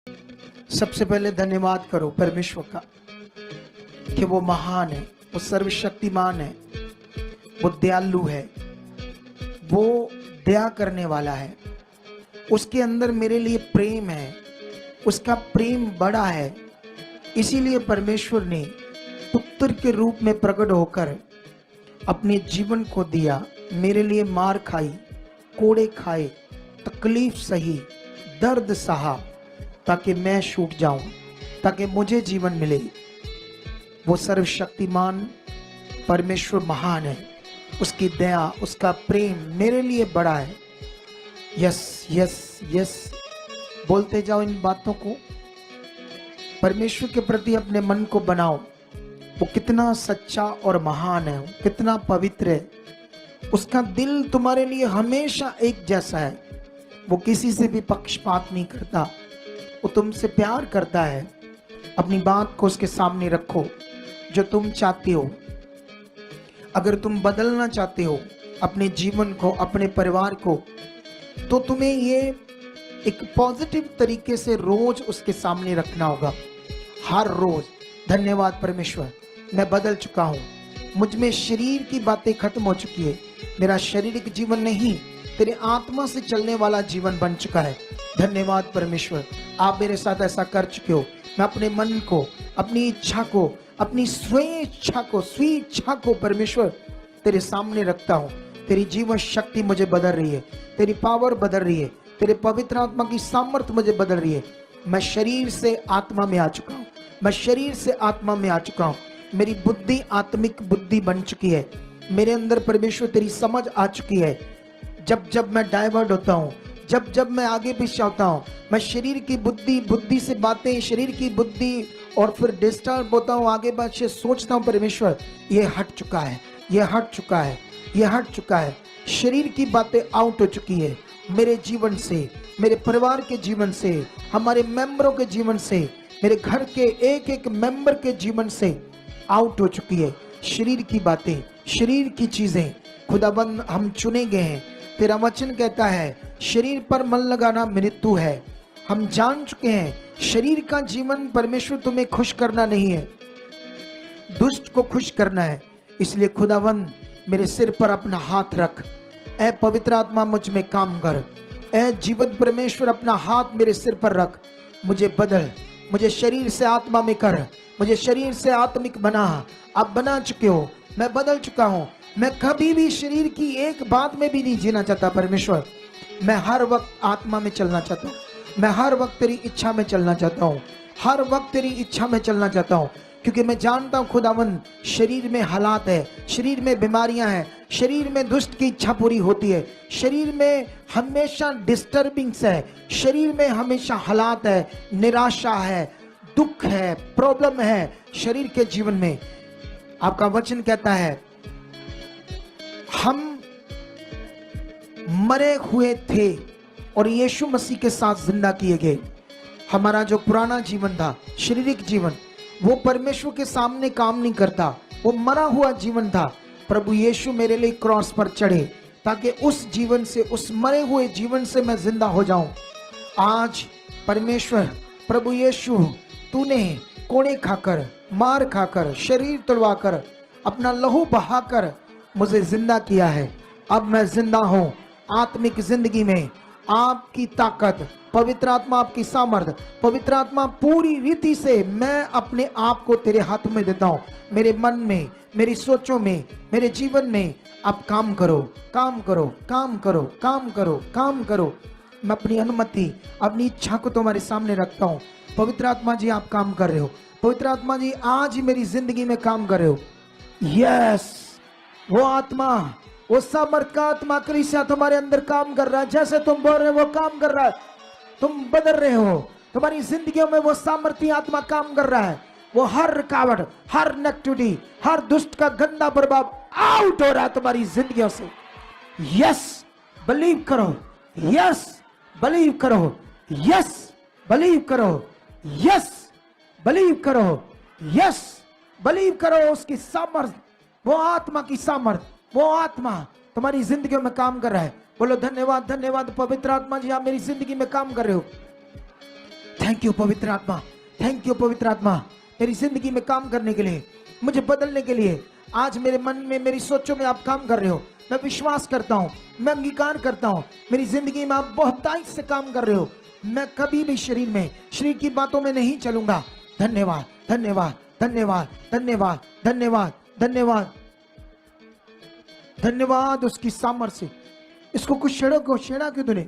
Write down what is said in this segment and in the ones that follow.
सबसे पहले धन्यवाद करो परमेश्वर का कि वो महान है, वो सर्वशक्तिमान है, वो दयालु है, वो दया करने वाला है। उसके अंदर मेरे लिए प्रेम है, उसका प्रेम बड़ा है। इसीलिए परमेश्वर ने पुत्र के रूप में प्रकट होकर अपने जीवन को दिया। मेरे लिए मार खाई, कोड़े खाए, तकलीफ सही, दर्द सहा, ताकि मैं छूट जाऊं, ताकि मुझे जीवन मिले। वो सर्वशक्तिमान परमेश्वर महान है, उसकी दया, उसका प्रेम मेरे लिए बड़ा है। यस यस यस, बोलते जाओ इन बातों को। परमेश्वर के प्रति अपने मन को बनाओ। वो कितना सच्चा और महान है, कितना पवित्र है। उसका दिल तुम्हारे लिए हमेशा एक जैसा है। वो किसी से भी पक्षपात नहीं करता, वो तुमसे प्यार करता है। अपनी बात को उसके सामने रखो, जो तुम चाहते हो। अगर तुम बदलना चाहते हो अपने जीवन को, अपने परिवार को, तो तुम्हें ये एक पॉजिटिव तरीके से रोज उसके सामने रखना होगा, हर रोज। धन्यवाद परमेश्वर, मैं बदल चुका हूँ। मुझ में शरीर की बातें खत्म हो चुकी है। मेरा शारीरिक जीवन नहीं, तेरे आत्मा से चलने वाला जीवन बन चुका है। धन्यवाद परमेश्वर, आप मेरे साथ ऐसा कर चुके हो। मैं अपने मन को, अपनी इच्छा को, अपनी स्वेच्छा को परमेश्वर तेरे सामने रखता हूँ। तेरी जीवन शक्ति मुझे बदल रही है, तेरी पावर बदल रही है, तेरे पवित्र आत्मा की सामर्थ्य मुझे बदल रही है। मैं शरीर से आत्मा में आ चुका हूँ, मैं शरीर से आत्मा में आ चुका हूँ। मेरी बुद्धि आत्मिक बुद्धि बन चुकी है। मेरे अंदर परमेश्वर तेरी समझ आ चुकी है। जब जब मैं डाइवर्ट होता हूँ, जब जब मैं आगे पीछे होता हूँ, मैं शरीर की बुद्धि से बातें, शरीर की बुद्धि, और फिर डिस्टर्ब होता हूँ, आगे पीछे सोचता हूँ। परमेश्वर ये हट चुका है, ये हट चुका है, ये हट चुका है। शरीर की बातें आउट हो चुकी है मेरे जीवन से, मेरे परिवार के जीवन से, हमारे मेंबरों के जीवन से, मेरे घर के एक एक मेंबर के जीवन से आउट हो चुकी है। शरीर की बातें, शरीर की चीजें। खुदाबंद, हम चुने गए हैं। तेरा वचन कहता है शरीर पर मन लगाना मृत्यु है। हम जान चुके हैं शरीर का जीवन परमेश्वर तुम्हें खुश करना नहीं है, दुष्ट को खुश करना है। इसलिए खुदाबंद, मेरे सिर पर अपना हाथ रख। ऐ पवित्र आत्मा, मुझ में काम कर। ऐ जीवंत परमेश्वर, अपना हाथ मेरे सिर पर रख। मुझे बदल, मुझे शरीर से आत्मा में कर, मुझे शरीर से आत्मिक बना। आप बना चुके हो, मैं बदल चुका हूं। मैं कभी भी शरीर की एक बात में भी नहीं जीना चाहता परमेश्वर। मैं हर वक्त आत्मा में चलना चाहता हूँ। मैं हर वक्त तेरी इच्छा में चलना चाहता हूँ, हर वक्त तेरी इच्छा में चलना चाहता हूँ। क्योंकि मैं जानता हूँ खुदावन, शरीर में हालात है, शरीर में बीमारियां हैं, शरीर में दुष्ट की इच्छा पूरी होती है, शरीर में हमेशा डिस्टर्बिंग्स है, शरीर में हमेशा हालात है, निराशा है, दुख है, प्रॉब्लम है शरीर के जीवन में। आपका वचन कहता है हम मरे हुए थे और यीशु मसीह के साथ जिंदा किए गए। हमारा जो पुराना जीवन था, शारीरिक जीवन, वो परमेश्वर के सामने काम नहीं करता, वो मरा हुआ जीवन था। प्रभु यीशु मेरे लिए क्रॉस पर चढ़े ताकि उस जीवन से, उस मरे हुए जीवन से मैं जिंदा हो जाऊं। आज परमेश्वर, प्रभु यीशु, तूने कोड़े खाकर, मार खाकर, शरीर तोड़वाकर, अपना लहू बहाकर मुझे जिंदा किया है। अब मैं जिंदा हूं आत्मिक जिंदगी में। आपकी ताकत, पवित्र आत्मा, आपकी सामर्थ, पवित्र आत्मा पूरी रीति से मैं अपने आप को तेरे हाथों में देता हूं। मेरे मन में, मेरी सोचों में, मेरे जीवन में आप काम करो, काम करो, काम करो, काम करो, काम करो। मैं अपनी अनुमति, अपनी इच्छा को तुम्हारे सामने रखता हूं। पवित्र आत्मा जी, आप काम कर रहे हो। पवित्र आत्मा जी, आज ही मेरी जिंदगी में काम कर रहे हो। यस, वो आत्मा, वो सामर्थ का आत्मा कलीसिया तुम्हारे अंदर काम कर रहा है। जैसे तुम बोल रहे हो वो काम कर रहा है। तुम बदल रहे हो, तुम्हारी जिंदगियों में वो सामर्थी आत्मा काम कर रहा है। वो हर रुकावट, हर नेगेटिविटी, हर दुष्ट का गंदा प्रभाव आउट हो रहा है तुम्हारी जिंदगियों से। यस, बिलीव करो। यस, बिलीव करो। यस, बिलीव करो। यस, बिलीव करो। यस, बिलीव करो। उसकी सामर्थ, वो आत्मा की सामर्थ, वो आत्मा तुम्हारी जिंदगी में काम कर रहा है। बोलो धन्यवाद, धन्यवाद पवित्र आत्मा जी, आप मेरी जिंदगी में काम कर रहे हो। थैंक यू पवित्र आत्मा, थैंक यू पवित्र आत्मा, मेरी जिंदगी में काम करने के लिए, मुझे बदलने के लिए। आज मेरे मन में, मेरी सोचों में आप काम कर रहे हो। मैं विश्वास करता हूं, मैं अंगीकार करता हूं, मेरी जिंदगी में आप बहुतायत से काम कर रहे हो। मैं कभी भी शरीर की बातों में नहीं चलूंगा। धन्यवाद, धन्यवाद, धन्यवाद, धन्यवाद, धन्यवाद, धन्यवाद, धन्यवाद उसकी सामर्थ्य। इसको कुछ छेड़ा क्यों तूने?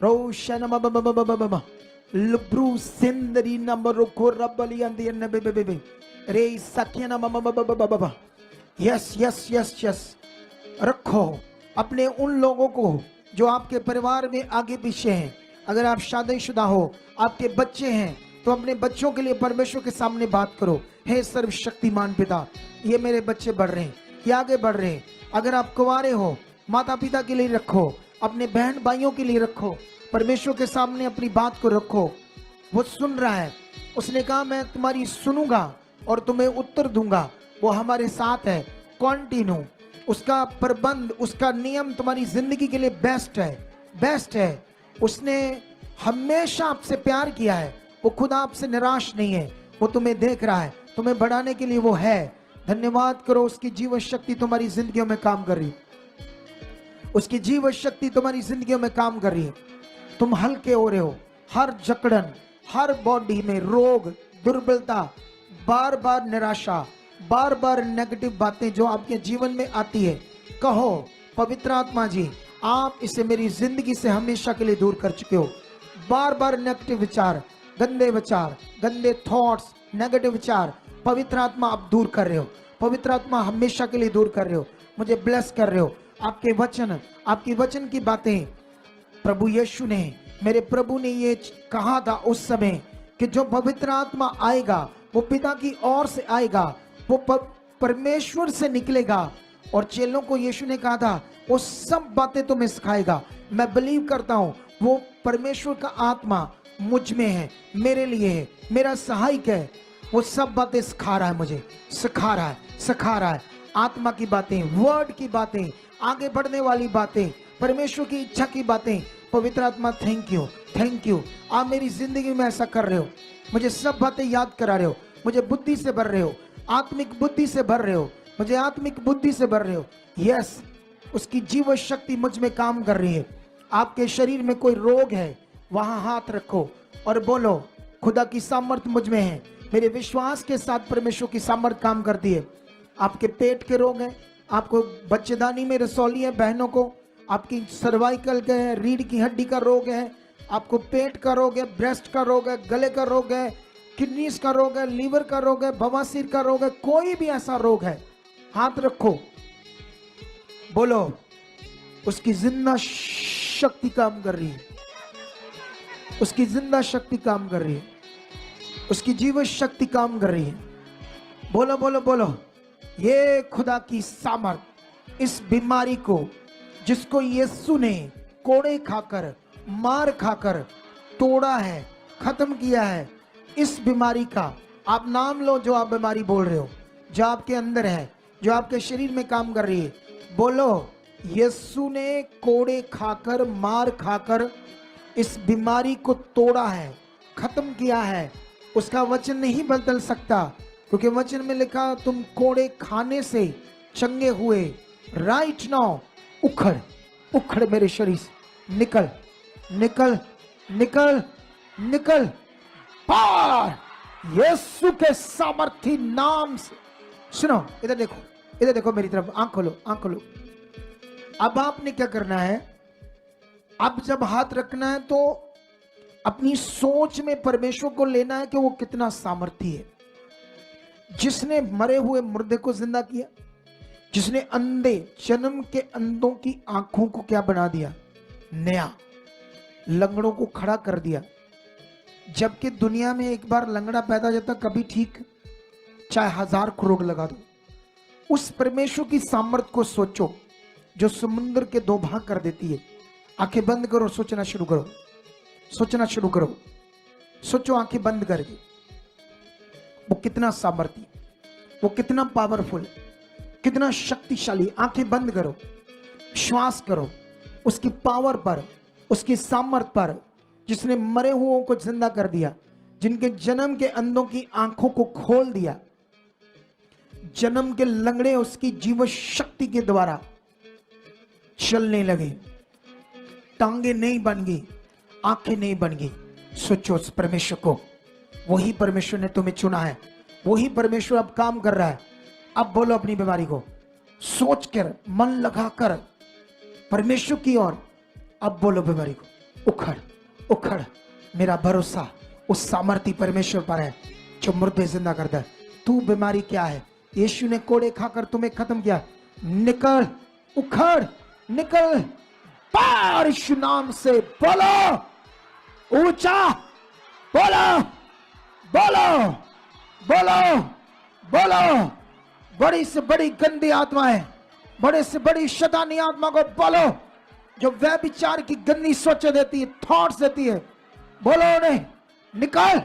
रोशन लुब्रू सिंदरी नंबर को रबली अंदी नबे रे सखिया बाबा। Yes yes yes yes. रखो अपने उन लोगों को जो आपके परिवार में आगे पीछे हैं। अगर आप शादीशुदा हो, आपके बच्चे हैं, तो अपने बच्चों के लिए परमेश्वर के सामने बात करो। हे सर्वशक्तिमान पिता, ये मेरे बच्चे बढ़ रहे हैं, ये आगे बढ़ रहे हैं। अगर आप कुंवारे हो, माता पिता के लिए रखो, अपने बहन भाइयों के लिए रखो, परमेश्वर के सामने अपनी बात को रखो। वो सुन रहा है, उसने कहा मैं तुम्हारी सुनूंगा और तुम्हें उत्तर दूंगा। वो हमारे साथ है। कॉन्टिन्यू उसका प्रबंध, उसका नियम तुम्हारी जिंदगी के लिए बेस्ट है, बेस्ट है। उसने हमेशा आपसे प्यार किया है। वो खुद आपसे निराश नहीं है, वो तुम्हें देख रहा है, तुम्हें बढ़ाने के लिए वो है। धन्यवाद करो, उसकी जीवन शक्ति तुम्हारी जिंदगियों में काम कर रही है। उसकी जीवन शक्ति तुम्हारी जिंदगियों में काम कर रही है। तुम हल्के हो रहे हो। हर जकड़न, हर बॉडी में रोग, दुर्बलता, बार बार निराशा, बार बार नेगेटिव बातें जो आपके जीवन में आती है, कहो पवित्र आत्मा जी आप इसे मेरी जिंदगी से हमेशा के लिए दूर कर चुके हो। बार बार नेगेटिव विचार, गंदे थॉट्स, नेगेटिव विचार पवित्र आत्मा आप दूर कर रहे हो। पवित्र आत्मा हमेशा के लिए दूर कर रहे हो। मुझे ब्लेस कर रहे हो। आपके वचन, आपकी वचन की बातें प्रभु यीशु ने, मेरे प्रभु ने ये कहा था उस समय कि जो पवित्र आत्मा आएगा वो पिता की ओर से आएगा, वो परमेश्वर से निकलेगा। और चेलों को यीशु ने कहा था वो सब बातें तुम्हें सिखाएगा। मैं बिलीव करता हूं वो परमेश्वर का आत्मा मुझ में है, मेरे लिए है, मेरा सहायक है। वो सब बातें सिखा रहा है, मुझे सिखा रहा है। आत्मा की बातें, वर्ड की बातें, आगे बढ़ने वाली बातें, परमेश्वर की इच्छा की बातें। पवित्र आत्मा थैंक यू, थैंक यू। आप मेरी जिंदगी में ऐसा कर रहे हो, मुझे सब बातें याद करा रहे हो, मुझे बुद्धि से भर रहे हो, आत्मिक बुद्धि से भर रहे हो, मुझे आत्मिक बुद्धि से भर रहे हो। यस, उसकी जीवन शक्ति मुझ में काम कर रही है। आपके शरीर में कोई रोग है, वहां हाथ रखो और बोलो खुदा की सामर्थ मुझ में है। मेरे विश्वास के साथ परमेश्वर की सामर्थ काम करती है। आपके पेट के रोग हैं, आपको बच्चेदानी में रसौली है बहनों को, आपकी सर्वाइकल का है, रीढ़ की हड्डी का रोग है, आपको पेट का रोग है, ब्रेस्ट का रोग है, गले का रोग है, किडनीज का रोग है, लीवर का रोग है, बवासीर का रोग है, कोई भी ऐसा रोग है, हाथ रखो, बोलो उसकी जिंदा शक्ति काम कर रही है, उसकी जिंदा शक्ति काम कर रही है, उसकी जीवन शक्ति काम कर रही है। बोलो बोलो बोलो, ये खुदा की सामर्थ इस बीमारी को, जिसको यीशु ने कोड़े खाकर, मार खाकर तोड़ा है, खत्म किया है, इस बीमारी का आप नाम लो। जो आप बीमारी बोल रहे हो, जो आपके अंदर है, जो आपके शरीर में काम कर रही है, बोलो यीशु ने कोड़े खाकर, मार खाकर इस बीमारी को तोड़ा है, खत्म किया है। उसका वचन नहीं बदल सकता, क्योंकि वचन में लिखा तुम कोड़े खाने से चंगे हुए। राइट नाउ उखड़, उखड़ मेरे शरीर से, निकल निकल निकल निकल पार यीशु के सामर्थी नाम से। सुनो, इधर देखो, इधर देखो मेरी तरफ, आंख खोलो, आंख खोलो। अब आपने क्या करना है, अब जब हाथ रखना है तो अपनी सोच में परमेश्वर को लेना है कि वो कितना सामर्थी है। जिसने मरे हुए मुर्दे को जिंदा किया, जिसने अंधे, जन्म के अंधों की आंखों को क्या बना दिया, नया, लंगड़ों को खड़ा कर दिया। जबकि दुनिया में एक बार लंगड़ा पैदा हो जाता कभी ठीक, चाहे 1000 करोड़ लगा दो। उस परमेश्वर की सामर्थ को सोचो जो समुद्र के 2 भाग कर देती है। आंखें बंद करो, सोचना शुरू करो, सोचना शुरू करो, सोचो आंखें बंद करके। वो कितना सामर्थी, वो कितना पावरफुल, कितना शक्तिशाली। आंखें बंद करो, श्वास करो उसकी पावर पर, उसकी सामर्थ पर, जिसने मरे हुओं को जिंदा कर दिया। जिनके जन्म के अंधों की आंखों को खोल दिया, जन्म के लंगड़े उसकी जीव शक्ति के द्वारा चलने लगे, टांगे नहीं बन गई, आंखें नहीं बन गई। सोचो उस परमेश्वर को, वही परमेश्वर ने तुम्हें चुना है, वही परमेश्वर अब काम कर रहा है। अब बोलो अपनी बीमारी को, सोच कर मन लगाकर परमेश्वर की ओर, अब बोलो बीमारी को, उखड़ उखड़। मेरा भरोसा उस सामर्थी परमेश्वर पर है जो मुर्दे जिंदा करता है। तू बीमारी क्या है, यीशु ने कोड़े खाकर तुम्हें खत्म किया। निकल, उखड़, निकल बाहर यीशु नाम से। बोलो ऊंचा, बोलो बोलो बोलो बोलो। बड़ी से बड़ी गंदी आत्माएं, बड़े से बड़ी शैतानी आत्मा को बोलो, जो व्यभिचार की गंदी सोचें देती है, थॉट्स देती है, बोलो उन्हें निकाल,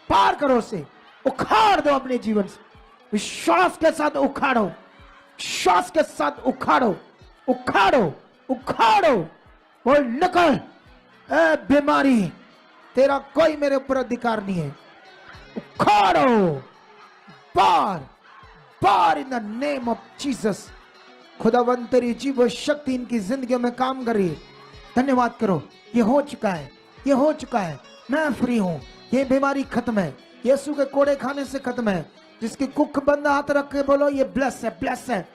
पार करो उसे, उखाड़ दो अपने जीवन से। विश्वास के साथ उखाड़ो, विश्वास के साथ उखाड़ो, उखाड़ो उखाड़ो। बोल निकल, ए बीमारी, तेरा कोई मेरे ऊपर अधिकार नहीं है। उखाड़ो, पार पार in the name of Jesus. खुदावंत तेरी जीव शक्ति इनकी जिंदगी में काम कर रही है। धन्यवाद करो, ये हो चुका है, ये हो चुका है। मैं फ्री हूं, ये बीमारी खत्म है, यीशु के कोड़े खाने से खत्म है। जिसकी कुख बंद हाथ रख के बोलो ये ब्लेस है, ब्लेस है,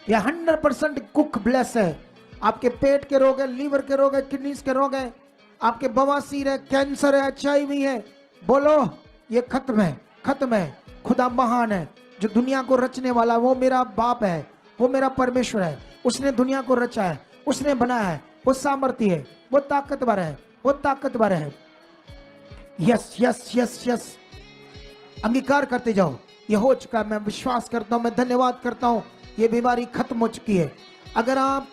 ये 100% कुख ब्लेस है। आपके पेट के रोग है, लीवर के रोग है, किडनीज के रोग है, आपके बवासीर है, कैंसर है, HIV है, बोलो ये खत्म है, खत्म है। खुदा महान है, जो दुनिया को रचने वाला, वो मेरा बाप है, वो मेरा परमेश्वर है। उसने दुनिया को रचा है, उसने बनाया है, वो सामर्थ्य है, वो ताकतवर है, वो ताकतवर है। यस यस यस यस, अंगीकार करते जाओ, ये हो चुका। मैं विश्वास करता हूं, मैं धन्यवाद करता हूं, ये बीमारी खत्म हो चुकी है। अगर आप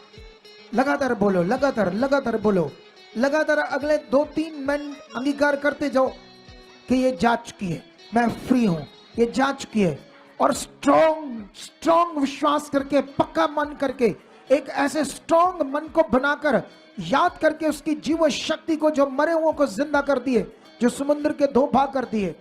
लगातार बोलो, लगातार लगातार बोलो, लगातार अगले 2-3 मिनट अंगीकार करते जाओ कि ये जा चुकी है, मैं फ्री हूं, ये जा चुकी है। और स्ट्रॉन्ग विश्वास करके, पक्का मन करके, एक ऐसे स्ट्रॉन्ग मन को बनाकर, याद करके उसकी जीव शक्ति को, जो मरे हुओं को जिंदा करती है, जो समुद्र के 2 भाग करती है,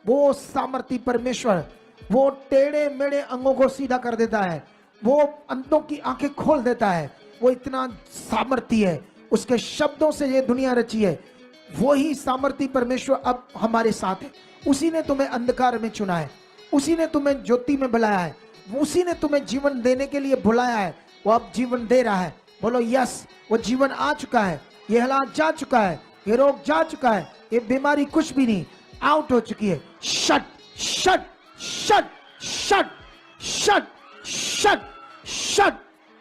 वो सामर्थी परमेश्वर, वो टेढ़े मेढ़े अंगों को सीधा कर देता है, वो अंधों की आंखें खोल देता है। वो इतना सामर्थी है, उसके शब्दों से ये दुनिया रची है। वही सामर्थी परमेश्वर अब हमारे साथ है। उसी ने तुम्हें अंधकार में चुना है, उसी ने तुम्हें ज्योति में बुलाया है, उसी ने तुम्हें जीवन देने के लिए बुलाया है। वो अब जीवन दे रहा है। बोलो यस, वो जीवन आ चुका है, ये हालात जा चुका है, ये रोग जा चुका है, ये बीमारी कुछ भी नहीं, आउट हो चुकी है। Shut shut shut shut shut shut shut,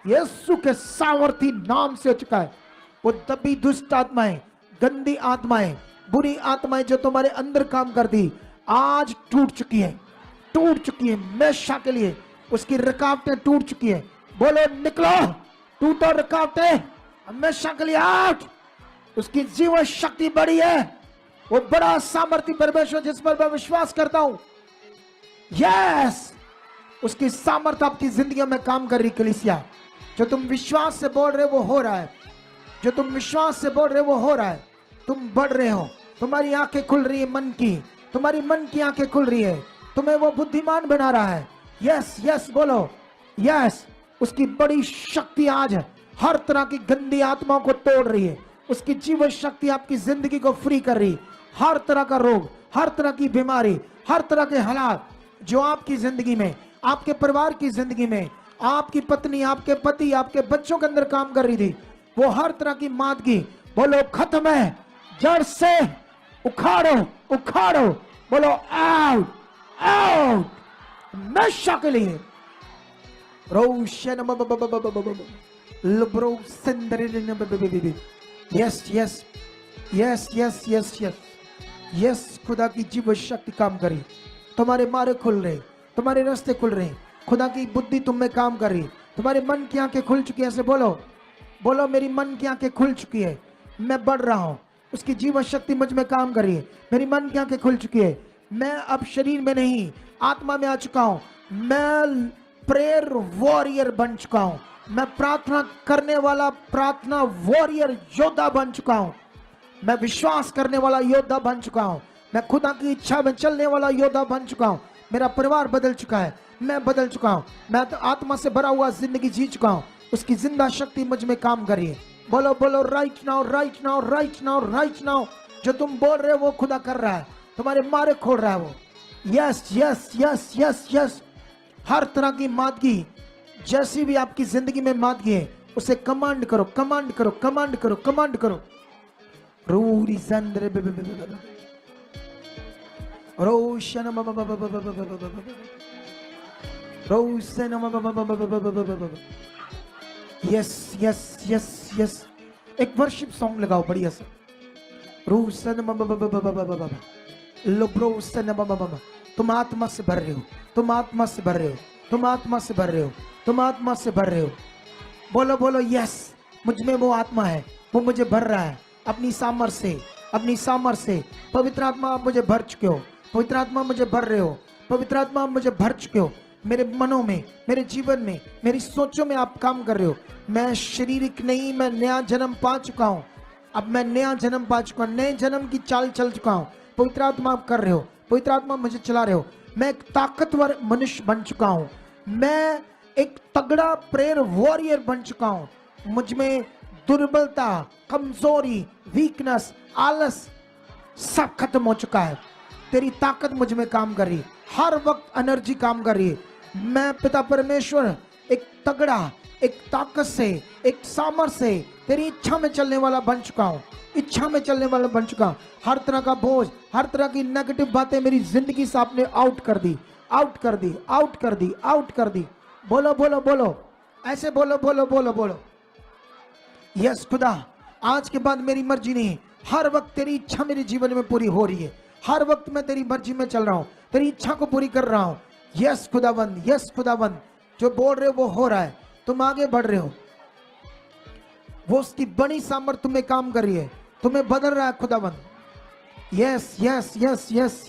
यीशु के सामर्थी नाम से हो चुका है। वो तभी दुष्ट आत्माएं, गंदी आत्माएं, बुरी आत्माएं जो तुम्हारे अंदर काम करती, आज टूट चुकी है, टूट चुकी है हमेशा के लिए। उसकी रुकावटें टूट चुकी है। बोलो निकलो, टूटो रुकावटें, हमेशा के लिए आउट। उसकी जीवन शक्ति बड़ी है, वो बड़ा सामर्थी परमेश्वर जिस पर मैं विश्वास करता हूं, यस, उसकी सामर्थ्य आपकी जिंदगी में काम कर रही। कलीसिया, जो तुम विश्वास से बोल रहे हो वो हो रहा है, जो तुम विश्वास से बोल रहे हो वो हो रहा है। तुम बढ़ रहे हो, तुम्हारी आंखें खुल रही है मन की, तुम्हारी मन की आंखें खुल रही है, तुम्हें वो बुद्धिमान बना रहा है। यस यस बोलो यस। उसकी बड़ी शक्ति आज हर तरह की गंदी आत्माओं को तोड़ रही है। उसकी जीवन शक्ति आपकी जिंदगी को फ्री कर रही है। हर तरह का रोग, हर तरह की बीमारी, हर तरह के हालात जो आपकी जिंदगी में, आपके परिवार की जिंदगी में, आपकी पत्नी, आपके पति, आपके बच्चों के अंदर काम कर रही थी, वो हर तरह की मादगी, बोलो खत्म है, जड़ से उखाड़ो उखाड़ो। बोलो आउट आउट, हमेशा के लिए। Yes yes yes yes yes yes yes, खुदा की जीव शक्ति काम करी, तुम्हारे मार्ग खुल रहे, तुम्हारे रास्ते खुल रहे, खुदा की बुद्धि तुम में काम कर रही, तुम्हारे मन की आंखें खुल चुकी है। ऐसे बोलो, बोलो मेरी मन की आंखें खुल चुकी है, मैं बढ़ रहा हूं, उसकी जीवन शक्ति मुझ में काम कर रही है। मेरी मन की आंखें खुल चुकी है, मैं अब शरीर में नहीं आत्मा में आ चुका हूं, मैं प्रेयर वॉरियर बन चुका हूं, मैं प्रार्थना करने वाला प्रार्थना वॉरियर योद्धा बन चुका हूं, मैं विश्वास करने वाला योद्धा बन चुका हूं, मैं खुदा की इच्छा में चलने वाला योद्धा बन चुका हूँ। मेरा परिवार बदल चुका है, मैं बदल चुका हूँ, मैं तो आत्मा से भरा हुआ जिंदगी जी चुका हूँ। उसकी जिंदा शक्ति मुझ में काम कर रही है। बोलो बोलो, right now, right now, right now, right now. जो तुम बोल रहे हो वो खुदा कर रहा है, तुम्हारे मारे खोल रहा है वो। Yes yes yes yes yes. हर तरह की मादगी, जैसी भी आपकी जिंदगी में मादगी है, उसे कमांड करो, कमांड करो, कमांड करो, कमांड करो। रूरी संद्र रोशन रोशन। Yes yes yes yes. एक वर्शिप सॉन्ग लगाओ बढ़िया सा। रोशन लोब्रोसन। तुम आत्मा से भर रहे हो, तुम आत्मा से भर रहे हो, तुम आत्मा से भर रहे हो, तुम आत्मा से भर रहे हो। बोलो बोलो, यस, मुझ में वो आत्मा है, वो मुझे भर रहा है अपनी सामर्थ्य से, अपनी सामर्थ्य से। पवित्र आत्मा आप मुझे भर चुके हो, पवित्र आत्मा मुझे भर रहे हो, पवित्र आत्मा आप मुझे भर चुके हो। मेरे मनों में, मेरे जीवन में, मेरी सोचों में आप काम कर रहे हो। मैं शारीरिक नहीं, मैं नया जन्म पा चुका हूँ। अब मैं नया जन्म पा चुका हूँ, नए जन्म की चाल चल चुका हूँ। पवित्र आत्मा आप कर रहे हो, पवित्र आत्मा मुझे चला रहे हो। मैं एक ताकतवर मनुष्य बन चुका हूँ, मैं एक तगड़ा प्रेयर वॉरियर बन चुका हूँ। मुझ में दुर्बलता, कमजोरी, वीकनेस, आलस सब खत्म हो चुका है। तेरी ताकत मुझ में काम कर रही है, हर वक्त एनर्जी काम कर रही है। मैं पिता परमेश्वर एक तगड़ा, एक ताकत से, एक सामर्थ्य से तेरी इच्छा में चलने वाला बन चुका हूँ, इच्छा में चलने वाला बन चुका हूँ। हर तरह का बोझ, हर तरह की नेगेटिव बातें मेरी जिंदगी से आपने आउट कर दी, आउट कर दी, आउट कर दी, आउट कर दी। बोलो बोलो बोलो, ऐसे बोलो बोलो बोलो बोलो। यस खुदा, आज के बाद मेरी मर्जी नहीं, हर वक्त तेरी इच्छा मेरे जीवन में पूरी हो रही है। हर वक्त मैं तेरी मर्जी में चल रहा हूँ, तेरी इच्छा को पूरी कर रहा हूँ। यस खुदाबंद, यस खुदाबंद, जो बोल रहे हो वो हो रहा है। तुम आगे बढ़ रहे हो, वो उसकी बड़ी सामर्थ्य तुम्हें काम कर रही है, तुम्हें बदल रहा है खुदाबंद। Yes yes yes yes.